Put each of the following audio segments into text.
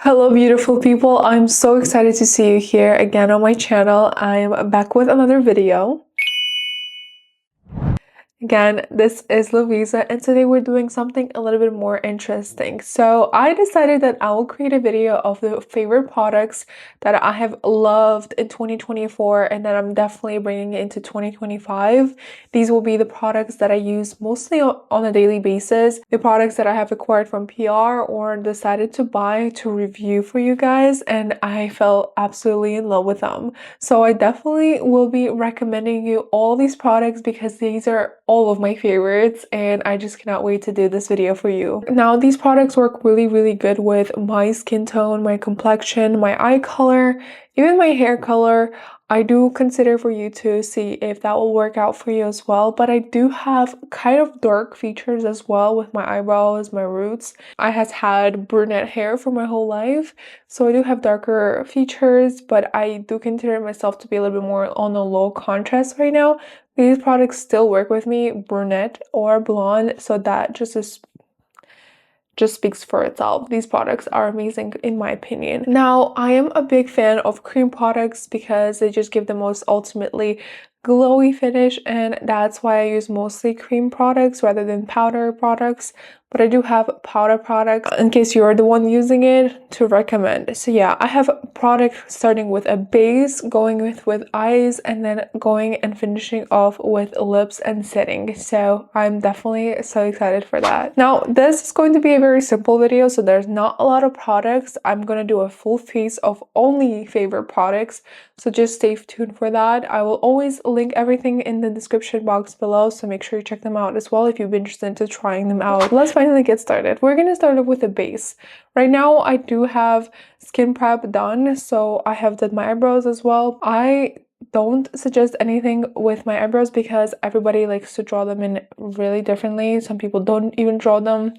Hello beautiful people, I'm so excited to see you here again on my channel. I'm back with another video. Again, this is Leviza and today we're doing something a little bit more interesting. So I decided that I will create a video of the favorite products that I have loved in 2024 and that I'm definitely bringing into 2025. These will be the products that I use mostly on a daily basis, the products that I have acquired from PR or decided to buy to review for you guys, and I fell absolutely in love with them. So I definitely will be recommending you all these products because these are all of my favorites and I just cannot wait to do this video for you. Now these products work really good with my skin tone, my complexion, my eye color, even my hair color. I do consider for you to see if that will work out for you as well, but I do have kind of dark features as well with my eyebrows, my roots. I has had brunette hair for my whole life, so I do have darker features, but I do consider myself to be a little bit more on a low contrast right now. These products still work with me, brunette or blonde, so that just speaks for itself. These products are amazing in my opinion. Now, I am a big fan of cream products because they just give the most ultimately glowy finish, and that's why I use mostly cream products rather than powder products. But I do have powder products in case you're the one using it to recommend. So yeah, I have a product starting with a base, going with eyes, and then going and finishing off with lips and setting. So I'm definitely so excited for that. Now this is going to be a very simple video, so there's not a lot of products. I'm gonna do a full face of only favorite products, so just stay tuned for that. I will always link everything in the description box below, so make sure you check them out as well if you've been interested in trying them out. Let's finally get started. We're gonna start off with a base. Right now I do have skin prep done, so I have done my eyebrows as well. I don't suggest anything with my eyebrows because everybody likes to draw them in really differently. Some people don't even draw them.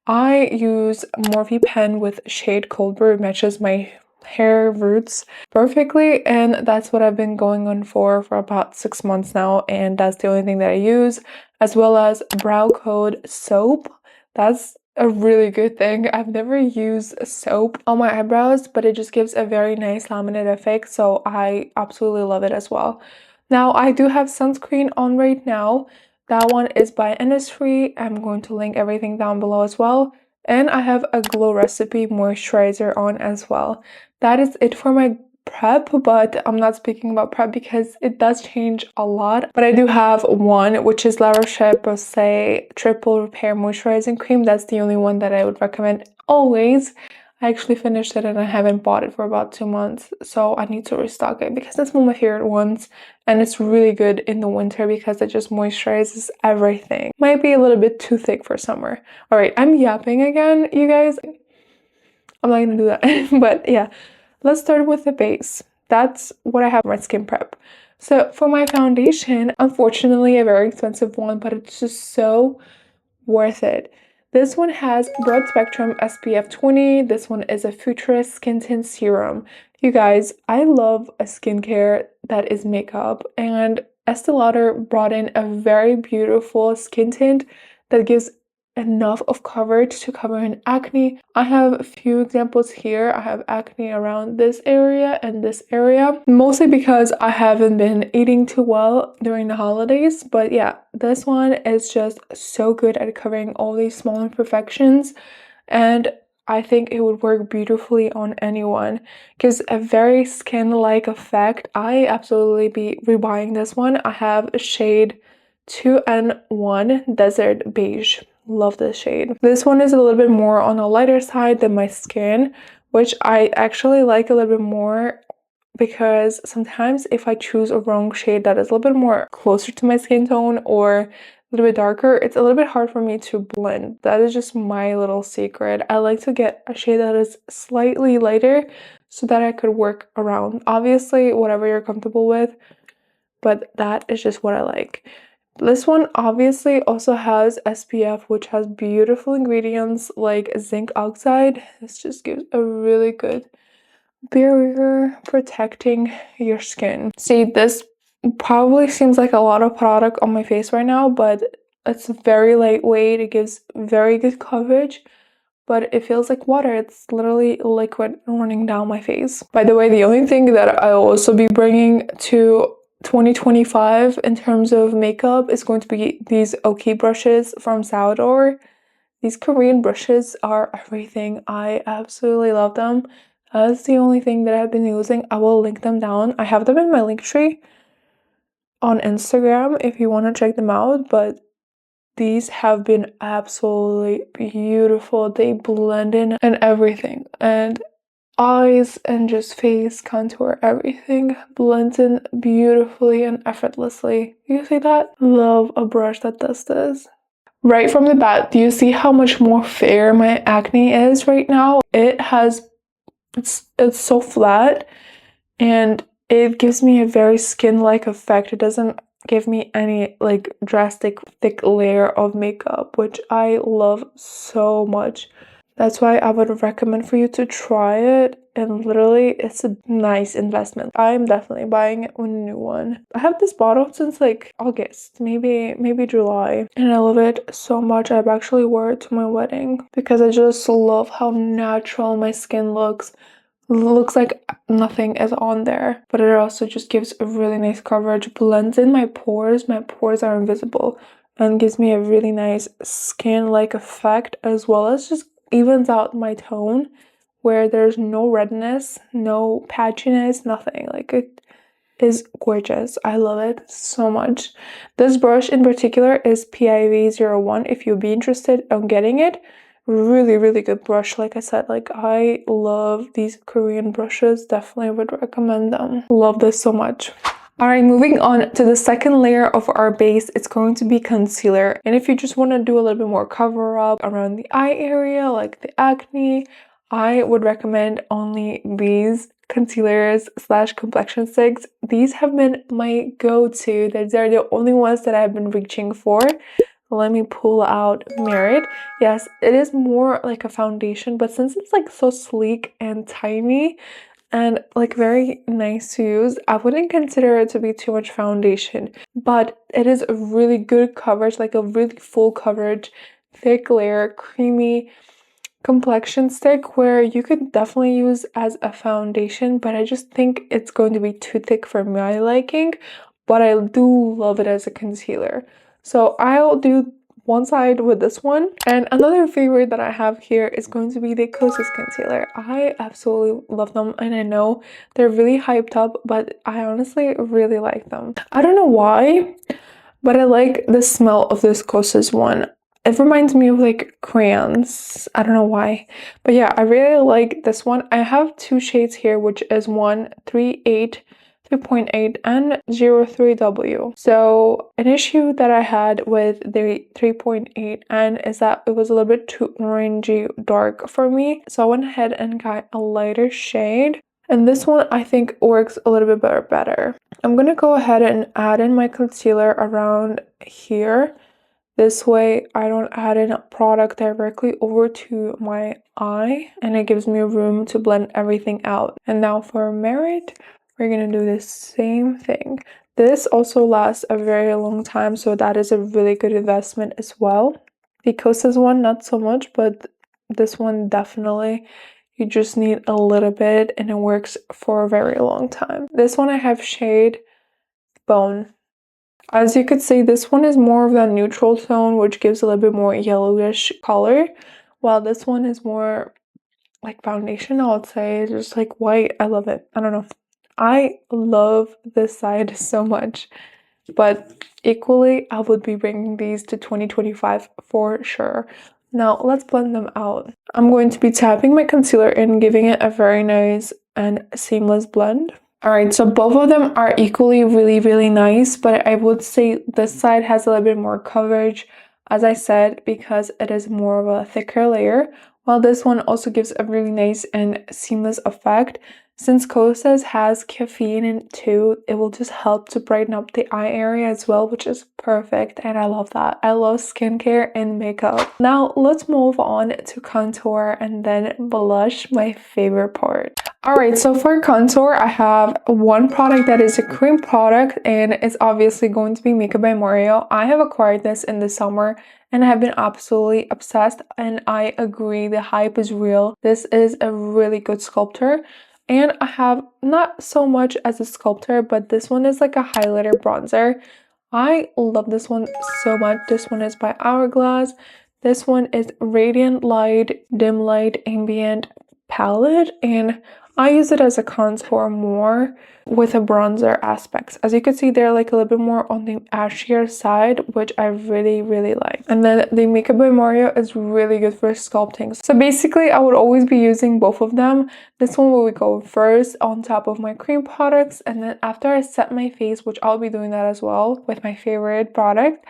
I use Morphe pen with shade Cold Brew. It matches my hair roots perfectly, and that's what I've been going on for about 6 months now, and that's the only thing that I use, as well as Brow Code soap. That's a really good thing. I've never used soap on my eyebrows, but it just gives a very nice laminate effect, so I absolutely love it as well. Now I do have sunscreen on right now. That one is by Innisfree. I'm going to link everything down below as well. And I have a Glow Recipe moisturizer on as well. That is it for my prep, but I'm not speaking about prep because it does change a lot. But I do have one, which is La Roche-Posay Triple Repair Moisturizing Cream. That's the only one that I would recommend always. I actually finished it and I haven't bought it for about 2 months, so I need to restock it because it's one of my favorite ones, and it's really good in the winter because it just moisturizes everything. Might be a little bit too thick for summer. All right, I'm yapping again, you guys. I'm not gonna do that. But yeah, let's start with the base. That's what I have for my skin prep. So for my foundation, unfortunately a very expensive one, but it's just so worth it. This one has broad spectrum SPF 20. This one is a Futurist Skin Tint Serum. You guys, I love a skincare that is makeup, and Estee Lauder brought in a very beautiful skin tint that gives enough of coverage to cover in acne. I have a few examples here. I have acne around this area and this area, mostly because I haven't been eating too well during the holidays. But yeah, this one is just so good at covering all these small imperfections, and I think it would work beautifully on anyone. Gives a very skin-like effect. I absolutely be rebuying this one. I have a shade 2N1 Desert Beige. Love this shade. This one is a little bit more on the lighter side than my skin, which I actually like a little bit more because sometimes if I choose a wrong shade that is a little bit more closer to my skin tone or a little bit darker, it's a little bit hard for me to blend. That is just my little secret. I like to get a shade that is slightly lighter so that I could work around. Obviously, whatever you're comfortable with, but that is just what I like. This one obviously also has SPF, which has beautiful ingredients like zinc oxide. This just gives a really good barrier protecting your skin. See, this probably seems like a lot of product on my face right now, but it's very lightweight. It gives very good coverage, but it feels like water. It's literally liquid running down my face. By the way, the only thing that I'll also be bringing to 2025 in terms of makeup is going to be these Oki brushes from Salvador. These Korean brushes are everything. I absolutely love them. That's the only thing that I've been using. I will link them down. I have them in my link tree on Instagram if you want to check them out, but these have been absolutely beautiful. They blend in and everything. And eyes and just face contour, everything blends in beautifully and effortlessly. You see that? Love a brush that does this. Right from the bat, do you see how much more fair my acne is right now? It's so flat, and it gives me a very skin-like effect. It doesn't give me any like drastic thick layer of makeup, which I love so much. That's why I would recommend for you to try it, and literally it's a nice investment. I'm definitely buying a new one. I have this bottle since like August, maybe July, and I love it so much. I've actually wore it to my wedding because I just love how natural my skin looks. Looks like nothing is on there, but it also just gives a really nice coverage, blends in my pores. My pores are invisible and gives me a really nice skin-like effect, as well as just evens out my tone where there's no redness, no patchiness, nothing. Like, it is gorgeous. I love it so much. This brush in particular is PIV01 if you'd be interested in getting it. Really good brush. Like I said, like, I love these Korean brushes. Definitely would recommend them. Love this so much. Alright, moving on to the second layer of our base, it's going to be concealer. And if you just want to do a little bit more cover up around the eye area, like the acne, I would recommend only these concealers slash complexion sticks. These have been my go-to. They're the only ones that I've been reaching for. Let me pull out Merit. Yes, it is more like a foundation, but since it's like so sleek and tiny and like very nice to use, I wouldn't consider it to be too much foundation, but it is a really good coverage, like a really full coverage, thick layer, creamy complexion stick where you could definitely use as a foundation, but I just think it's going to be too thick for my liking, but I do love it as a concealer. So I'll do one side with this one, and another favorite that I have here is going to be the Kosas concealer. I absolutely love them, and I know they're really hyped up, but I honestly really like them. I don't know why, but I like the smell of this Kosas one. It reminds me of like crayons. I don't know why. But yeah, I really like this one. I have two shades here, which is 138, 3.8 and 03W. So an issue that I had with the 3.8 and is that it was a little bit too orangey dark for me. So I went ahead and got a lighter shade. And this one I think works a little bit better. I'm gonna go ahead and add in my concealer around here. This way I don't add in a product directly over to my eye, and it gives me room to blend everything out. And now for Merit, we're gonna do the same thing. This also lasts a very long time, so that is a really good investment as well. The Kosas one, not so much, but this one definitely. You just need a little bit and it works for a very long time. This one I have shade Bone. As you could see, this one is more of that neutral tone, which gives a little bit more yellowish color, while this one is more like foundation, I would say, just like white. I love it. I don't know. I love this side so much, but equally, I would be bringing these to 2025 for sure. Now, let's blend them out. I'm going to be tapping my concealer and giving it a very nice and seamless blend. Alright, so both of them are equally really nice, but I would say this side has a little bit more coverage, as I said, because it is more of a thicker layer, while this one also gives a really nice and seamless effect. Since Kosas has caffeine in it too, it will just help to brighten up the eye area as well, which is perfect, and I love that. I love skincare and makeup. Now let's move on to contour and then blush, my favorite part. Alright, so for contour, I have one product that is a cream product, and it's obviously going to be Makeup by Mario. I have acquired this in the summer and I have been absolutely obsessed, and I agree, the hype is real. This is a really good sculptor, and I have not so much as a sculptor, but this one is like a highlighter bronzer. I love this one so much. This one is by Hourglass. This one is Radiant Light, Dim Light, Ambient palette, and I use it as a contour more with a bronzer aspects. As you can see, they're like a little bit more on the ashier side, which I really like. And then the Makeup by Mario is really good for sculpting. So basically, I would always be using both of them. This one will go first on top of my cream products, and then after I set my face, which I'll be doing that as well with my favorite product,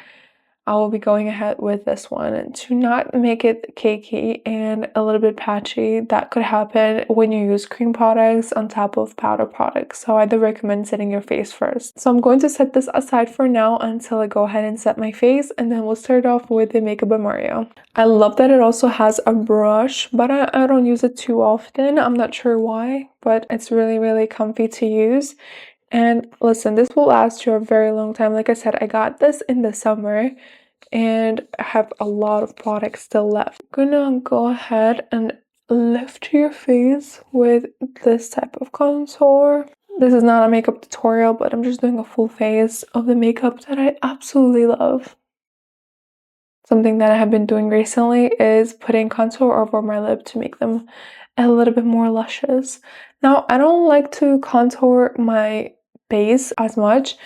I will be going ahead with this one to not make it cakey and a little bit patchy. That could happen when you use cream products on top of powder products. So I'd recommend setting your face first. So I'm going to set this aside for now until I go ahead and set my face, and then we'll start off with the Makeup by Mario. I love that it also has a brush, but I don't use it too often. I'm not sure why, but it's really comfy to use. And listen, this will last you a very long time. Like I said, I got this in the summer and I have a lot of products still left. I'm gonna go ahead and lift your face with this type of contour. This is not a makeup tutorial, but I'm just doing a full face of the makeup that I absolutely love. Something that I have been doing recently is putting contour over my lip to make them a little bit more luscious. Now, I don't like to contour my base as much.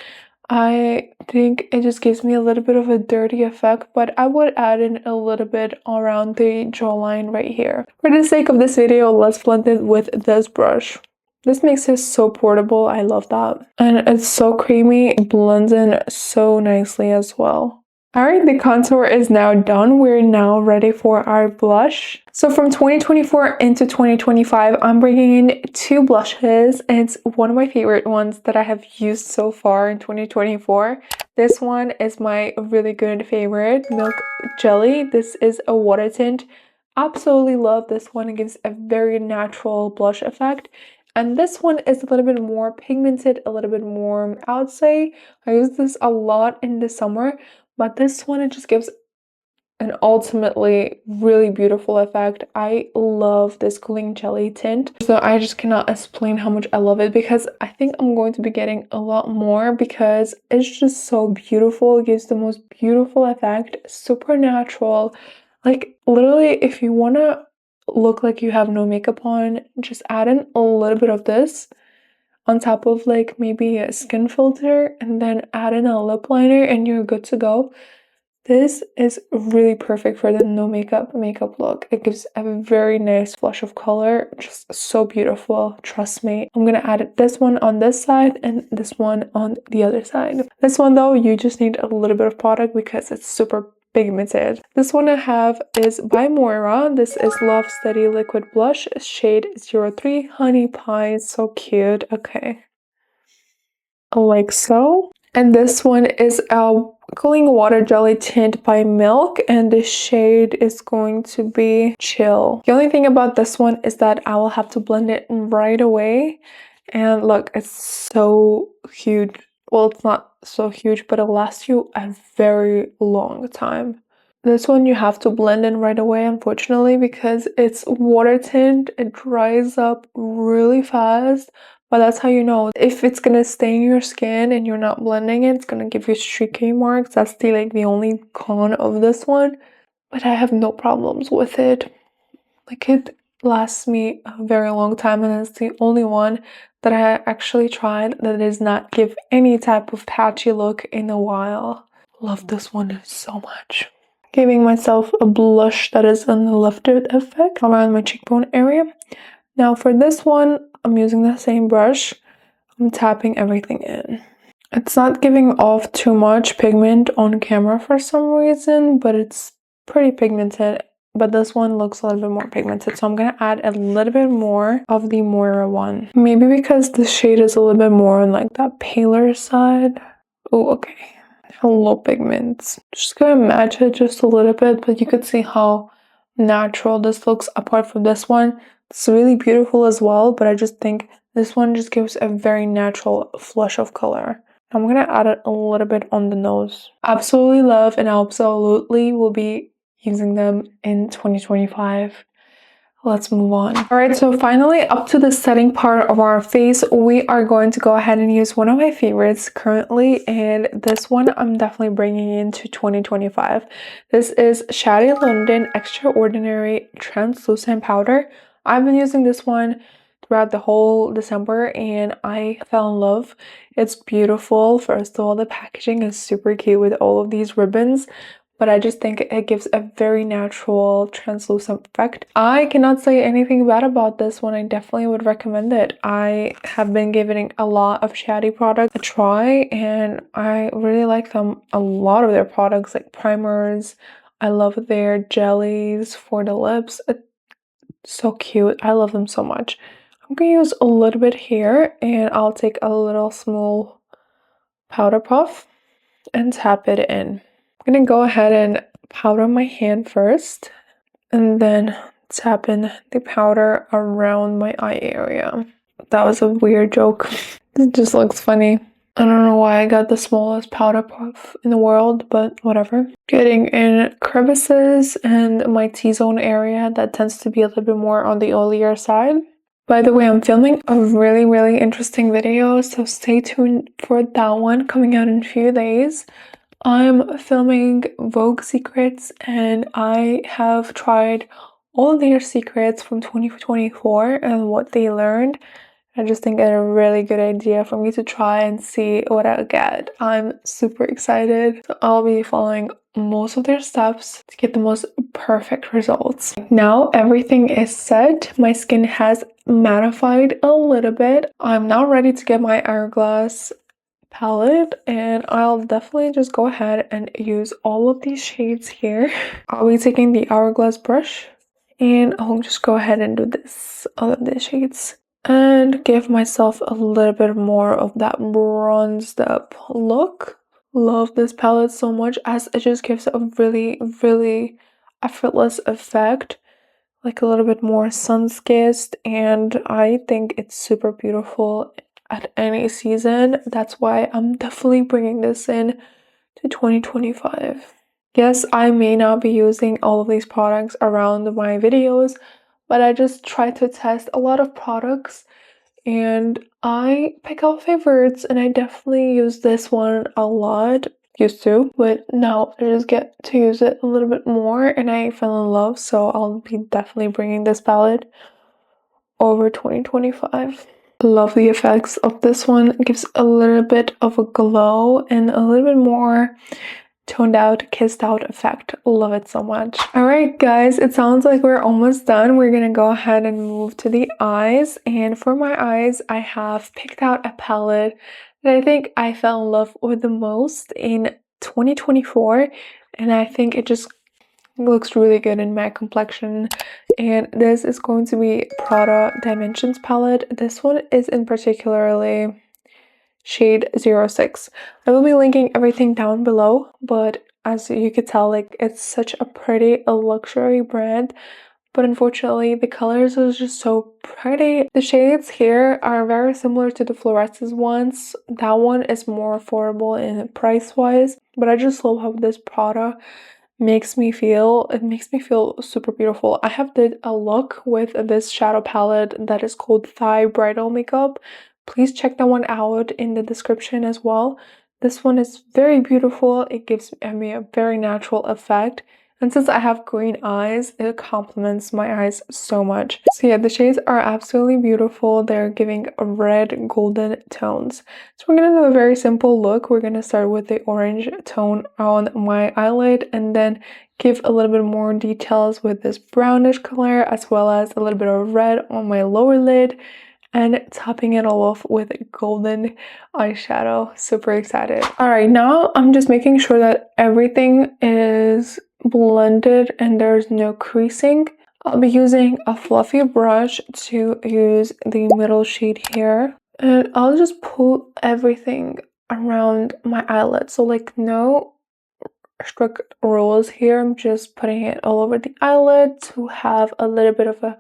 I think it just gives me a little bit of a dirty effect, but I would add in a little bit around the jawline right here. For the sake of this video, let's blend it with this brush. This makes it so portable. I love that. And it's so creamy. It blends in so nicely as well. Alright, the contour is now done. We're now ready for our blush. So from 2024 into 2025, I'm bringing in two blushes. It's one of my favorite ones that I have used so far in 2024. This one is my really good favorite, Milk Jelly. This is a water tint. Absolutely love this one. It gives a very natural blush effect. And this one is a little bit more pigmented, a little bit more, I would say, I use this a lot in the summer. But this one, it just gives an ultimately really beautiful effect. I love this cooling jelly tint. So I just cannot explain how much I love it, because I think I'm going to be getting a lot more because it's just so beautiful. It gives the most beautiful effect, super natural. Like literally, if you want to look like you have no makeup on, just add in a little bit of this on top of like maybe a skin filter, and then add in a lip liner and you're good to go. This is really perfect for the no makeup look. It gives a very nice flush of color, just so beautiful, trust me. I'm gonna add this one on this side and this one on the other side. This one though, you just need a little bit of product because it's super pigmented. This one I have is by Moira. This is Love Steady Liquid Blush, shade 03 Honey Pie. So cute. Okay, like so. And this one is a cooling water jelly tint by Milk, and the shade is going to be Chill. The only thing about this one is that I will have to blend it right away. And look, it's so huge. Well, it's not so huge, but it'll last you a very long time. This one you have to blend in right away, unfortunately, because it's water tint. It dries up really fast. But that's how you know if it's gonna stain your skin and you're not blending it, it's gonna give you streaky marks. That's the only con of this one. But I have no problems with it. Like it lasts me a very long time, and it's the only one that I actually tried that does not give any type of patchy look in a while. Love this one so much. Giving myself a blush that is an lifted effect around my cheekbone area. Now for this one, I'm using the same brush. I'm tapping everything in. It's not giving off too much pigment on camera for some reason, but it's pretty pigmented. But this one looks a little bit more pigmented, so I'm going to add a little bit more of the Moira one. Maybe because the shade is a little bit more on like that paler side. Oh, okay. Hello pigments. Just going to match it just a little bit, but you could see how natural this looks apart from this one. It's really beautiful as well, but I just think this one just gives a very natural flush of color. I'm gonna add it a little bit on the nose. Absolutely love and absolutely will be using them in 2025. Let's move on. All right, so finally up to the setting part of our face, we are going to go ahead and use one of my favorites currently, and this one I'm definitely bringing into 2025. This is Shady London Extraordinary Translucent Powder. I've been using this one throughout the whole December and I fell in love. It's beautiful. First of all, the packaging is super cute with all of these ribbons, but I just think it gives a very natural translucent effect. I cannot say anything bad about this one. I definitely would recommend it. I have been giving a lot of Shady products a try and I really like them. A lot of their products like primers. I love their jellies for the lips. It's so cute. I love them so much. I'm gonna use a little bit here and I'll take a little small powder puff and tap it in. I'm gonna go ahead and powder my hand first and then tap in the powder around my eye area. That was a weird joke. It just looks funny. I don't know why I got the smallest powder puff in the world, but whatever. Getting in crevices and my T-zone area that tends to be a little bit more on the oilier side. By the way, I'm filming a really interesting video, so stay tuned for that one coming out in a few days. I'm filming Vogue secrets and I have tried all of their secrets from 2024 and what they learned. I just think it's a really good idea for me to try and see what I'll get. I'm super excited. So I'll be following most of their steps to get the most perfect results. Now everything is set. My skin has mattified a little bit. I'm now ready to get my hourglass palette and I'll definitely just go ahead and use all of these shades here. I'll be taking the hourglass brush and I'll just go ahead and do this, all of these shades, and give myself a little bit more of that bronzed up look. Love this palette so much as it just gives a really effortless effect, like a little bit more sun-kissed, and I think it's super beautiful at any season. That's why I'm definitely bringing this in to 2025. Yes, I may not be using all of these products around my videos, but I just try to test a lot of products and I pick out favorites, and I definitely use this one a lot. Used to, but now I just get to use it a little bit more and I fell in love, so I'll be definitely bringing this palette over 2025. Love the effects of this one. It gives a little bit of a glow and a little bit more toned out, kissed out effect. Love it so much. All right, guys, it sounds like we're almost done. We're gonna go ahead and move to the eyes. And for my eyes, I have picked out a palette that I think I fell in love with the most in 2024. And I think it just looks really good in my complexion, and this is going to be Prada Dimensions palette. This one is in particularly shade 06. I will be linking everything down below, but as you could tell, like, it's such a pretty, a luxury brand, but unfortunately the colors are just so pretty. The shades here are very similar to the fluorescent ones. That one is more affordable in price wise, but I just love how this Prada makes me feel super beautiful. I have did a look with this shadow palette that is called Thigh Bridal Makeup. Please check that one out in the description as well. This one is very beautiful. It gives me a very natural effect, and since I have green eyes, it complements my eyes so much. So yeah, the shades are absolutely beautiful. They're giving red golden tones. So we're gonna do a very simple look. We're gonna start with the orange tone on my eyelid and then give a little bit more details with this brownish color, as well as a little bit of red on my lower lid, and topping it all off with golden eyeshadow. Super excited. All right, now I'm just making sure that everything is blended and there's no creasing. I'll be using a fluffy brush to use the middle shade here, and I'll just pull everything around my eyelid. So like no strict rules here. I'm just putting it all over the eyelid to have a little bit of a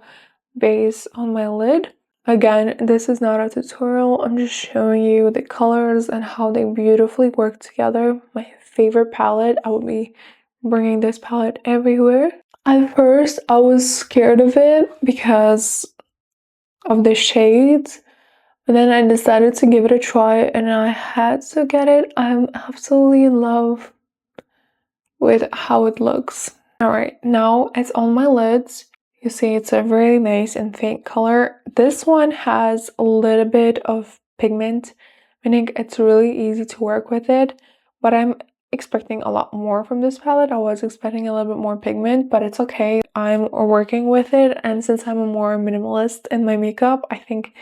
base on my lid. Again, this is not a tutorial. I'm just showing you the colors and how they beautifully work together. My favorite palette. I will be bringing this palette everywhere. At first, I was scared of it because of the shades. But then I decided to give it a try and I had to get it. I'm absolutely in love with how it looks. Alright, now it's on my lids. You see it's a very nice and faint color. This one has a little bit of pigment, meaning it's really easy to work with it, but I'm expecting a lot more from this palette. I was expecting a little bit more pigment, but it's okay. I'm working with it, and since I'm a more minimalist in my makeup, I think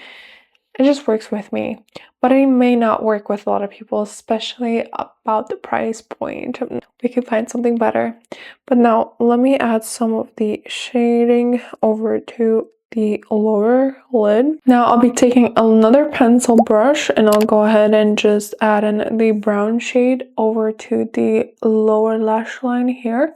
it just works with me, but it may not work with a lot of people, especially about the price point. We can find something better. But now let me add some of the shading over to the lower lid. Now I'll be taking another pencil brush and I'll go ahead and just add in the brown shade over to the lower lash line here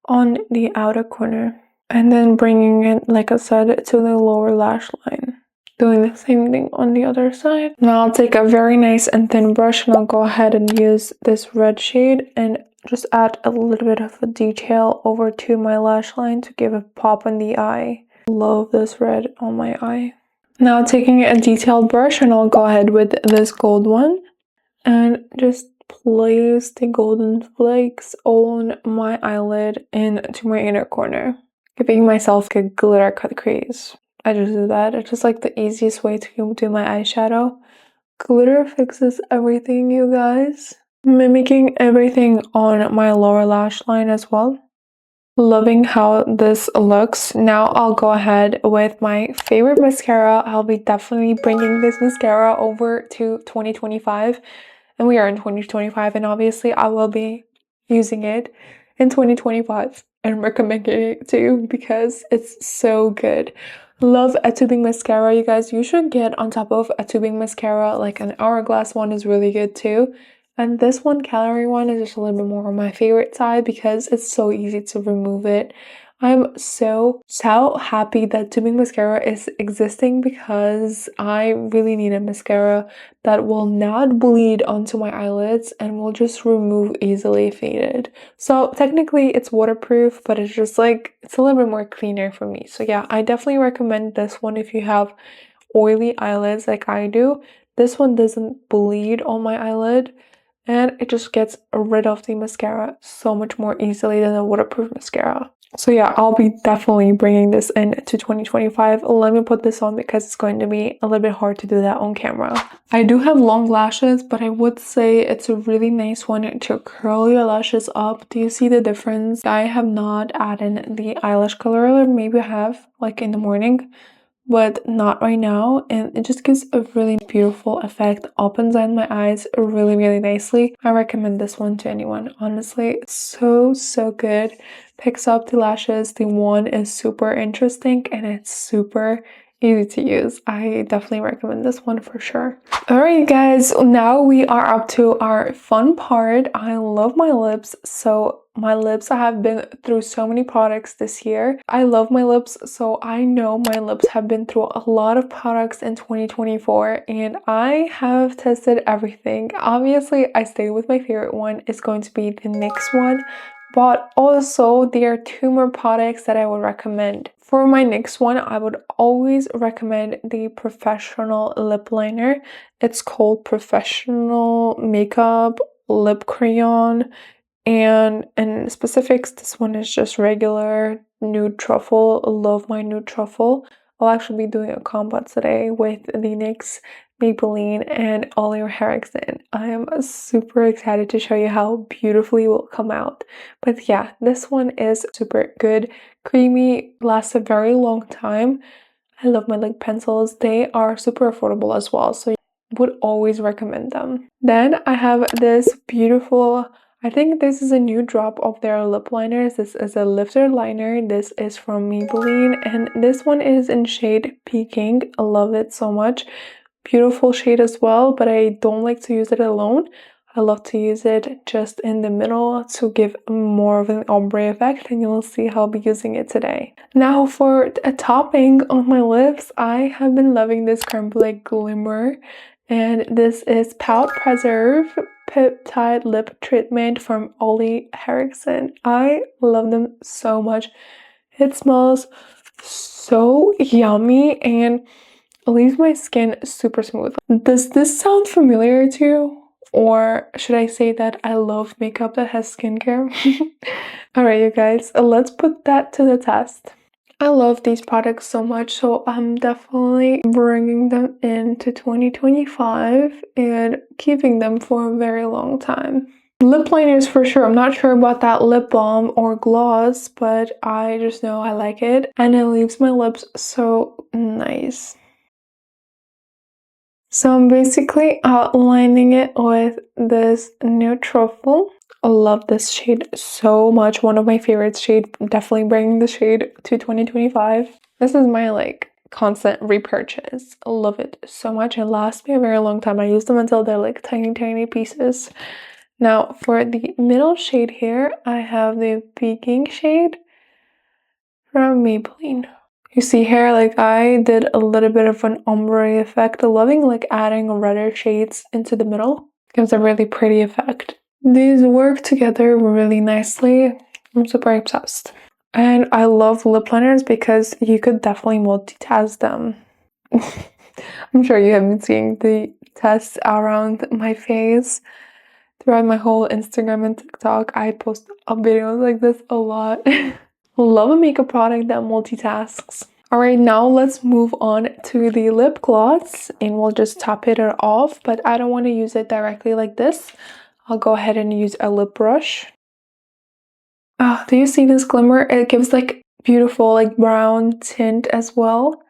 on the outer corner. And then bringing it, like I said, to the lower lash line. Doing the same thing on the other side. Now I'll take a very nice and thin brush and I'll go ahead and use this red shade and just add a little bit of a detail over to my lash line to give a pop in the eye. Love this red on my eye. Now taking a detailed brush and I'll go ahead with this gold one and just place the golden flakes on my eyelid into my inner corner, giving myself a glitter cut crease. I just do that. It's just like the easiest way to do my eyeshadow. Glitter fixes everything, you guys. Mimicking everything on my lower lash line as well. Loving how this looks. Now I'll go ahead with my favorite mascara. I'll be definitely bringing this mascara over to 2025. And we are in 2025, and obviously I will be using it in 2025 and recommending it to you because it's so good. Love a tubing mascara, you guys. You should get on top of a tubing mascara. Like an hourglass one is really good too. And this one, calorie one, is just a little bit more on my favorite side because it's so easy to remove it. I'm so happy that tubing mascara is existing because I really need a mascara that will not bleed onto my eyelids and will just remove easily if needed. So technically it's waterproof, but it's just like, it's a little bit more cleaner for me. So yeah, I definitely recommend this one if you have oily eyelids like I do. This one doesn't bleed on my eyelid and it just gets rid of the mascara so much more easily than a waterproof mascara. So yeah, I'll be definitely bringing this in to 2025. Let me put this on because it's going to be a little bit hard to do that on camera. I do have long lashes, but I would say it's a really nice one to curl your lashes up. Do you see the difference? I have not added the eyelash curler. Maybe I have, like in the morning, but not right now, and it just gives a really beautiful effect, opens in my eyes really nicely. I recommend this one to anyone, honestly. It's so good. Picks up the lashes. The one is super interesting and it's super easy to use. I definitely recommend this one for sure. Alright guys, now we are up to our fun part. I love my lips. So my lips, I have been through so many products this year. I love my lips, so I know my lips have been through a lot of products in 2024 and I have tested everything. Obviously, I stayed with my favorite one. It's going to be the NYX one. But also, there are two more products that I would recommend. For my next one, I would always recommend the Professional Lip Liner. It's called Professional Makeup Lip Crayon. And in specifics, this one is just regular nude truffle. Love my nude truffle. I'll actually be doing a combo today with the NYX, Maybelline, and Olive Harrison. I am super excited to show you how beautifully it will come out. But yeah, this one is super good. Creamy, lasts a very long time. I love my lip pencils. They are super affordable as well, so I would always recommend them. Then I have this beautiful, I think this is a new drop of their lip liners. This is a lifter liner. This is from Maybelline and this one is in shade Peking. I love it so much. Beautiful shade as well, but I don't like to use it alone. I love to use it just in the middle to give more of an ombre effect, and you'll see how I'll be using it today. Now for a topping on my lips, I have been loving this creme brulee glimmer, and this is Pout Preserve Peptide Lip Treatment from Ole Henriksen. I love them so much. It smells so yummy and leaves my skin super smooth. Does this sound familiar to you? Or should I say that I love makeup that has skincare? Alright, you guys, let's put that to the test. I love these products so much, so I'm definitely bringing them into 2025 and keeping them for a very long time. Lip liners for sure. I'm not sure about that lip balm or gloss, but I just know I like it and it leaves my lips so nice. So I'm basically outlining it with this new truffle. I love this shade so much. One of my favorite shades. Definitely bringing the shade to 2025. This is my like constant repurchase. I love it so much. It lasts me a very long time. I use them until they're like tiny pieces. Now for the middle shade here, I have the Peaking shade from Maybelline. You see here, like I did a little bit of an ombre effect. I'm loving like adding redder shades into the middle. Gives a really pretty effect. These work together really nicely. I'm super obsessed. And I love lip liners because you could definitely multitask them. I'm sure you have been seeing the tests around my face. Throughout my whole Instagram and TikTok, I post up videos like this a lot. Love a makeup product that multitasks. Alright, now let's move on to the lip gloss and we'll just top it off, but I don't want to use it directly like this. I'll go ahead and use a lip brush. Do you see this glimmer? It gives like beautiful like brown tint as well.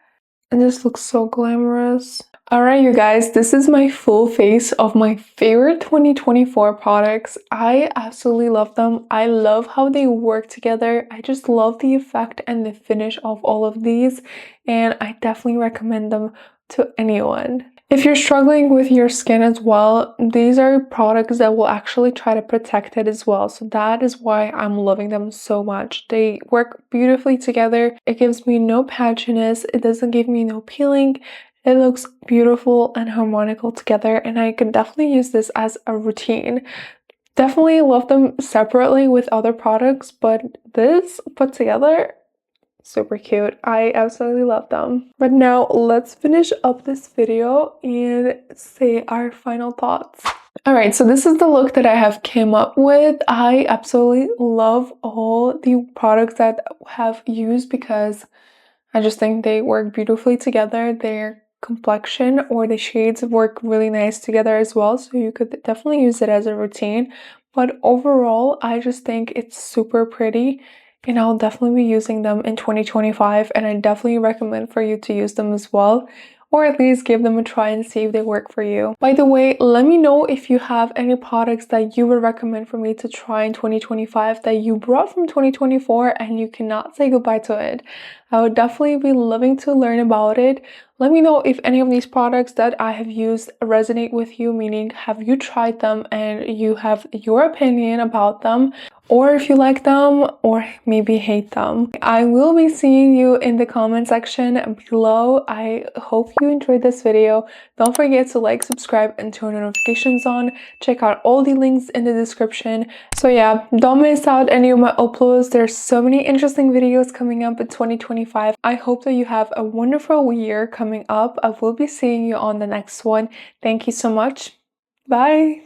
It just looks so glamorous. Alright, you guys, this is my full face of my favorite 2024 products. I absolutely love them. I love how they work together. I just love the effect and the finish of all of these, and I definitely recommend them to anyone. If you're struggling with your skin as well, these are products that will actually try to protect it as well. So that is why I'm loving them so much. They work beautifully together. It gives me no patchiness. It doesn't give me no peeling. It looks beautiful and harmonical together, and I can definitely use this as a routine. Definitely love them separately with other products, but this put together, super cute. I absolutely love them. But now let's finish up this video and say our final thoughts. Alright, so this is the look that I have came up with. I absolutely love all the products that I have used because I just think they work beautifully together. Their complexion or the shades work really nice together as well, so you could definitely use it as a routine. But overall, I just think it's super pretty and I'll definitely be using them in 2025, and I definitely recommend for you to use them as well, or at least give them a try and see if they work for you. By the way, let me know if you have any products that you would recommend for me to try in 2025 that you brought from 2024 and you cannot say goodbye to it. I would definitely be loving to learn about it. Let me know if any of these products that I have used resonate with you, meaning have you tried them and you have your opinion about them, or if you like them or maybe hate them. I will be seeing you in the comment section below. I hope you enjoyed this video. Don't forget to like, subscribe, and turn notifications on. Check out all the links in the description. So yeah, don't miss out any of my uploads. There's so many interesting videos coming up in 2025. I hope that you have a wonderful year coming up. I will be seeing you on the next one. Thank you so much. Bye.